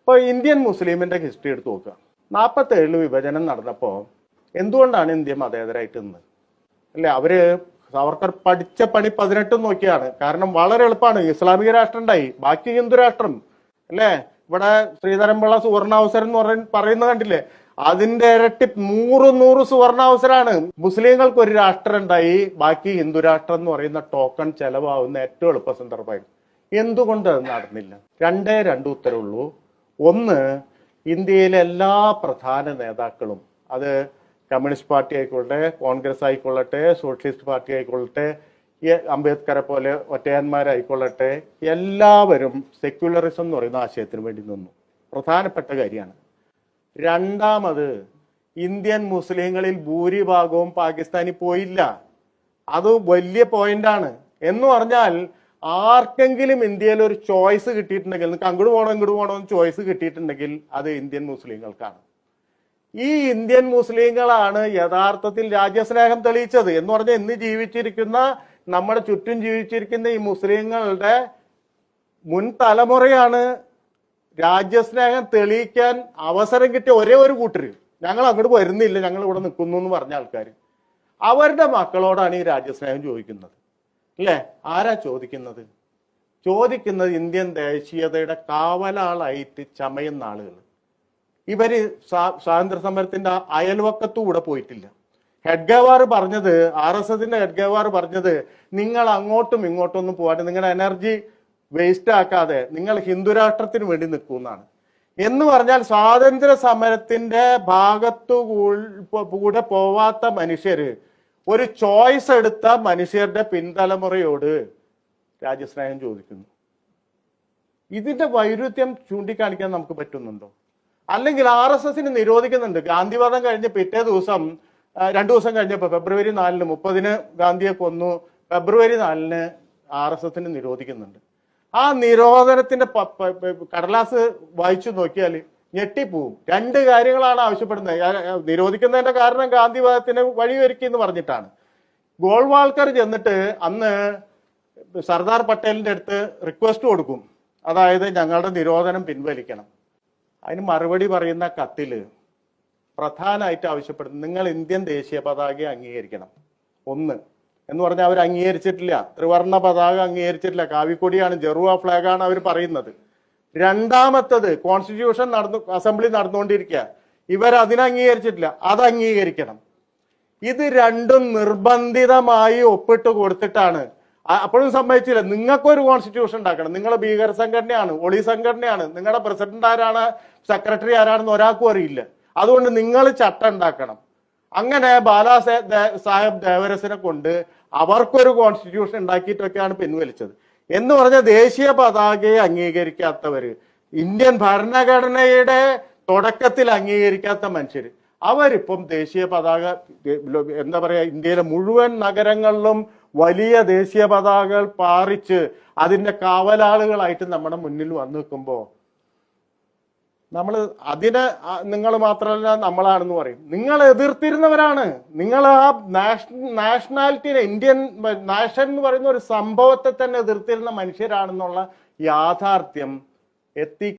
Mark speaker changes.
Speaker 1: ഇപ്പോൾ ഇന്ത്യൻ മുസ്ലിമിന്റെ ഹിസ്റ്ററി എടുത്ത് നോക്കുക. 47 വിഭജനം നടന്നപ്പോൾ എന്തുകൊണ്ടാണ് ഇന്ത്യ മതേതരായിട്ട് നിന്നത്? അല്ലെ, അവര് സാവർക്കർ പഠിച്ച പണി 18 നോക്കിയാണ്. കാരണം വളരെ എളുപ്പമാണ്. ഇസ്ലാമിക രാഷ്ട്രം ഉണ്ടായി, ബാക്കി ഹിന്ദു രാഷ്ട്രം അല്ലേ. ഇവിടെ ശ്രീധരൻപിള്ള സുവർണാവസരം എന്ന് പറയുന്നത് കണ്ടില്ലേ? അതിന്റെ ഇരട്ടി 100 സുവർണാവസരമാണ്. മുസ്ലിങ്ങൾക്ക് ഒരു രാഷ്ട്രം ഉണ്ടായി, ബാക്കി ഹിന്ദു രാഷ്ട്രം എന്ന് പറയുന്ന ടോക്കൺ ചെലവാകുന്ന ഏറ്റവും എളുപ്പ സന്ദർഭമായിരുന്നു. എന്തുകൊണ്ട് അത് നടന്നില്ല? രണ്ട് ഉത്തരവുള്ളൂ. ഒന്ന്, ഇന്ത്യയിലെ എല്ലാ പ്രധാന നേതാക്കളും, അത് കമ്മ്യൂണിസ്റ്റ് പാർട്ടി ആയിക്കൊള്ളട്ടെ, കോൺഗ്രസ് ആയിക്കൊള്ളട്ടെ, സോഷ്യലിസ്റ്റ് പാർട്ടി ആയിക്കൊള്ളട്ടെ, അംബേദ്കറെ പോലെ ഒറ്റയാന്മാരായിക്കൊള്ളട്ടെ, എല്ലാവരും സെക്യുലറിസം എന്ന് പറയുന്ന ആശയത്തിന് വേണ്ടി നിന്നു. പ്രധാനപ്പെട്ട കാര്യമാണ്. രണ്ടാമത്, ഇന്ത്യൻ മുസ്ലിങ്ങളിൽ ഭൂരിഭാഗവും പാകിസ്ഥാനിൽ പോയില്ല. അത് വലിയ പോയിന്റാണ്. എന്ന് പറഞ്ഞാൽ ആർക്കെങ്കിലും ഇന്ത്യയിൽ ഒരു ചോയ്സ് കിട്ടിയിട്ടുണ്ടെങ്കിൽ, നിങ്ങൾക്ക് അങ്ങോട്ട് പോകണോ ഇങ്ങോട്ട് പോകണോ എന്ന് ചോയ്സ് കിട്ടിയിട്ടുണ്ടെങ്കിൽ അത് ഇന്ത്യൻ മുസ്ലിങ്ങൾക്കാണ്. ഈ ഇന്ത്യൻ മുസ്ലിങ്ങളാണ് യഥാർത്ഥത്തിൽ രാജ്യസ്നേഹം തെളിയിച്ചത്. എന്ന് പറഞ്ഞാൽ ഇന്ന് ജീവിച്ചിരിക്കുന്ന, നമ്മുടെ ചുറ്റും ജീവിച്ചിരിക്കുന്ന ഈ മുസ്ലിങ്ങളുടെ മുൻ തലമുറയാണ് രാജ്യസ്നേഹം തെളിയിക്കാൻ അവസരം കിട്ടിയ ഒരേ ഒരു കൂട്ടര്. ഞങ്ങൾ അങ്ങോട്ട് വരുന്നില്ല, ഞങ്ങൾ ഇവിടെ നിൽക്കുന്നു എന്ന് പറഞ്ഞ ആൾക്കാർ. അവരുടെ മക്കളോടാണ് ഈ രാജ്യസ്നേഹം ചോദിക്കുന്നത്. അല്ലേ? ആരാ ചോദിക്കുന്നത്? ചോദിക്കുന്നത് ഇന്ത്യൻ ദേശീയതയുടെ കാവലാളായിട്ട് ചമയുന്ന ആളുകൾ. ഇവര് സ്വാതന്ത്ര്യ സമരത്തിന്റെ അയൽവക്കത്തൂടെ പോയിട്ടില്ല. ഹെഡ്ഗേവാർ പറഞ്ഞത്, RSSന്റെ ഹെഡ്ഗേവാർ പറഞ്ഞത്, നിങ്ങൾ അങ്ങോട്ടും ഇങ്ങോട്ടും ഒന്നും പോകാതെ, നിങ്ങളുടെ എനർജി വേസ്റ്റ് ആക്കാതെ നിങ്ങൾ ഹിന്ദുരാഷ്ട്രത്തിന് വേണ്ടി നിൽക്കുമെന്നാണ്. എന്ന് പറഞ്ഞാൽ സ്വാതന്ത്ര്യ സമരത്തിന്റെ ഭാഗത്തു കൂടെ പോവാത്ത മനുഷ്യര്, ഒരു ചോയ്സ് എടുത്ത മനുഷ്യരുടെ പിൻതലമുറയോട് രാജ്യസ്നേഹം ചോദിക്കുന്നു. ഇതിന്റെ വൈരുദ്ധ്യം ചൂണ്ടിക്കാണിക്കാൻ നമുക്ക് പറ്റുന്നുണ്ടോ? അല്ലെങ്കിൽ RSSന് നിരോധിക്കുന്നുണ്ട്. ഗാന്ധിവാദം കഴിഞ്ഞ് പിറ്റേ ദിവസം, 2 ദിവസം കഴിഞ്ഞപ്പോൾ ഫെബ്രുവരി 4-ന് 30-ന് ഗാന്ധിയെ കൊന്നു. ഫെബ്രുവരി 4-ന് RSSന് നിരോധിക്കുന്നുണ്ട്. ആ നിരോധനത്തിന്റെ കടലാസ് വായിച്ചു നോക്കിയാൽ ഞെട്ടിപ്പോവും. 2 കാര്യങ്ങളാണ് ആവശ്യപ്പെടുന്നത്. നിരോധിക്കുന്നതിന്റെ കാരണം ഗാന്ധിവാദത്തിന് വഴിയൊരുക്കി എന്ന് പറഞ്ഞിട്ടാണ്. ഗോൾവാൾക്കർ ചെന്നിട്ട് അന്ന് സർദാർ പട്ടേലിന്റെ അടുത്ത് റിക്വസ്റ്റ് കൊടുക്കും, അതായത് ഞങ്ങളുടെ നിരോധനം പിൻവലിക്കണം. അതിന് മറുപടി പറയുന്ന കത്തില് പ്രധാനമായിട്ട് ആവശ്യപ്പെടുന്നത്, നിങ്ങൾ ഇന്ത്യൻ ദേശീയ പതാക അംഗീകരിക്കണം. ഒന്ന് എന്ന് പറഞ്ഞാൽ അവർ അംഗീകരിച്ചിട്ടില്ല. ത്രിവർണ്ണ പതാക അംഗീകരിച്ചിട്ടില്ല. കാവിക്കൊടിയാണ്, ജെറുവ ഫ്ലാഗാണ് അവർ പറയുന്നത്. രണ്ടാമത്തത്, കോൺസ്റ്റിറ്റ്യൂഷൻ അസംബ്ലി നടന്നുകൊണ്ടിരിക്കുക, ഇവർ അതിനെ അംഗീകരിച്ചിട്ടില്ല, അത് അംഗീകരിക്കണം. ഇത് രണ്ടും നിർബന്ധിതമായി ഒപ്പിട്ട് കൊടുത്തിട്ടാണ്. അപ്പോഴും സമ്മതിച്ചില്ല. നിങ്ങൾക്കൊരു കോൺസ്റ്റിറ്റ്യൂഷൻ ഉണ്ടാക്കണം. നിങ്ങൾ ഭീകര സംഘടനയാണ്, ഒളി സംഘടനയാണ്, നിങ്ങളുടെ പ്രസിഡന്റ് ആരാണ്, സെക്രട്ടറി ആരാണെന്ന് ഒരാൾക്കും അറിയില്ല. അതുകൊണ്ട് നിങ്ങൾ ചട്ടം ഉണ്ടാക്കണം. അങ്ങനെ ബാലാ സാഹേബ് ദേവരസിനെ കൊണ്ട് അവർക്കൊരു കോൺസ്റ്റിറ്റ്യൂഷൻ ഉണ്ടാക്കിയിട്ടൊക്കെയാണ് പിൻവലിച്ചത്. എന്ന് പറഞ്ഞാൽ ദേശീയ പതാകയെ അംഗീകരിക്കാത്തവര്, ഇന്ത്യൻ ഭരണഘടനയുടെ തുടക്കത്തിൽ അംഗീകരിക്കാത്ത മനുഷ്യര്, അവരിപ്പം ദേശീയ പതാക, എന്താ പറയാ, ഇന്ത്യയിലെ മുഴുവൻ നഗരങ്ങളിലും വലിയ ദേശീയ പതാകകൾ പാറിച്ച് അതിന്റെ കാവലാളുകളായിട്ട് നമ്മുടെ മുന്നിൽ വന്നു നിൽക്കുമ്പോൾ നമ്മൾ അതിനെ, നിങ്ങൾ മാത്രമല്ല നമ്മളാണെന്ന് പറയും. നിങ്ങൾ എതിർത്തിരുന്നവരാണ്. നിങ്ങൾ ആ നാഷണാലിറ്റിനെ, ഇന്ത്യൻ നാഷൻ എന്ന് പറയുന്ന ഒരു സംഭവത്തെ തന്നെ എതിർത്തിരുന്ന മനുഷ്യരാണെന്നുള്ള യാഥാർത്ഥ്യം